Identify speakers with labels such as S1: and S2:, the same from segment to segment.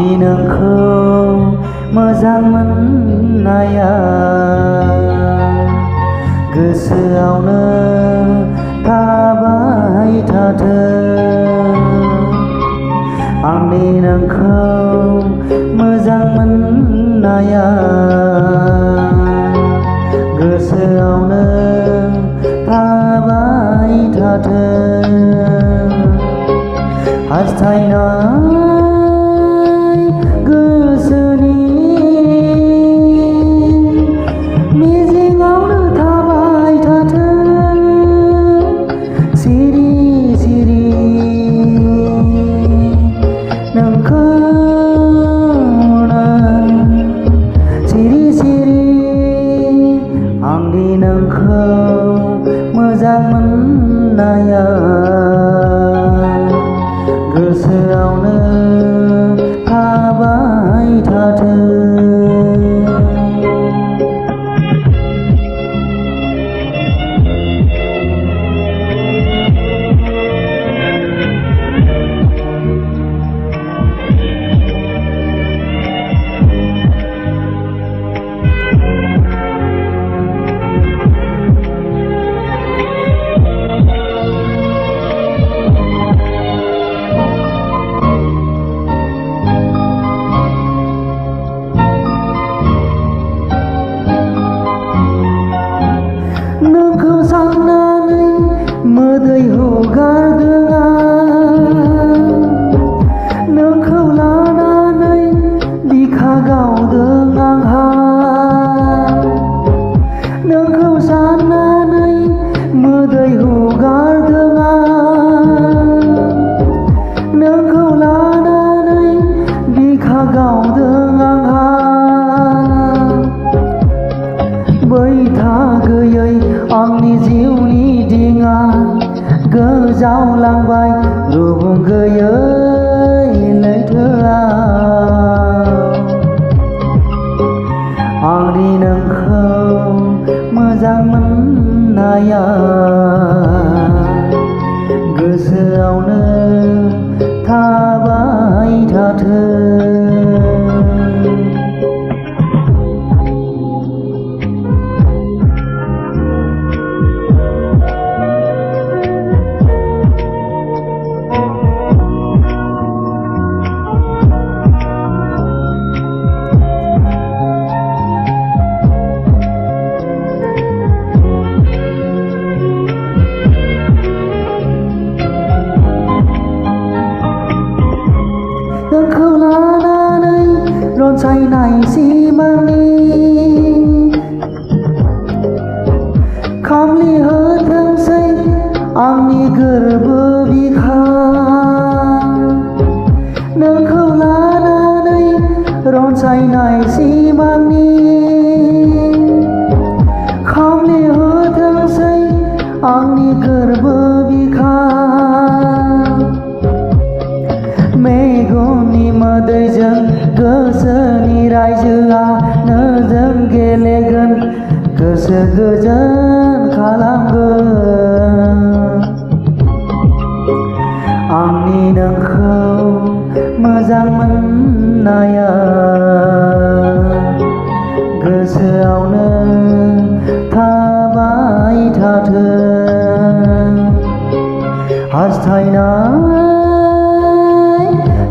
S1: आंनि नोंखौ मोजां मोननाया गोसोआवनो थाबाय थाथों। आंनि नोंखौ मोजां मोननाया गोसोआवनो थाबाय थाथों। हास्थायनाय गोसोनि मिजिङावनो थाबाय थाथों। सिरि सिरि नोंखौनो सिरि सिरि आंनि नोंखौ मोजां मोननाया गोसोआवनो थाबाय थाथों। नोंखौ साननानै मोदै हगारदों आं, नोंखौ लानानै बिखा गावदों आंहा। नोंखौ साननानै मोदै हगारदों आं, नोंखौ लानानै बिखा गावदों आंहा। बैथा गैयै आंनि जिउनि दिङा गोजावलांबाय रुगुं गैयै लैथोआव। आंनि नोंखौ मोजां मोननाया गोसोआवनो थाबाय थाथों। नोंखौ लानानै रनसायनाय सिमांनि खामलि होथोंसै आंनि गोरबो बिखा। नोंखौ लानानै रनसायनाय सिमांनि खामलि होथोंसै आंनि गोरबो बिखा। मेगननि मोदैजों गोसोनि रायजोआ नोंजों गेलेगोन, गोसो गोजोन खालामगोन। आंनि नोंखौ मोजां मोननाया गोसोआवनो थाबाय थाथों। हास्थायनाय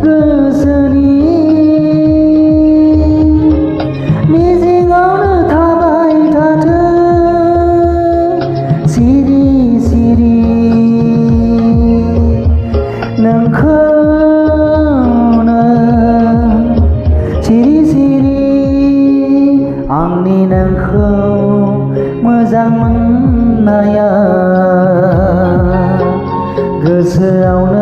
S1: गोसोनि मिजिङावनो थाबाय थाथों। सिरि सिरि नोंखौनो सिरि सिरि आंनि नोंखौ मोजां मोननाया गोसोआवनो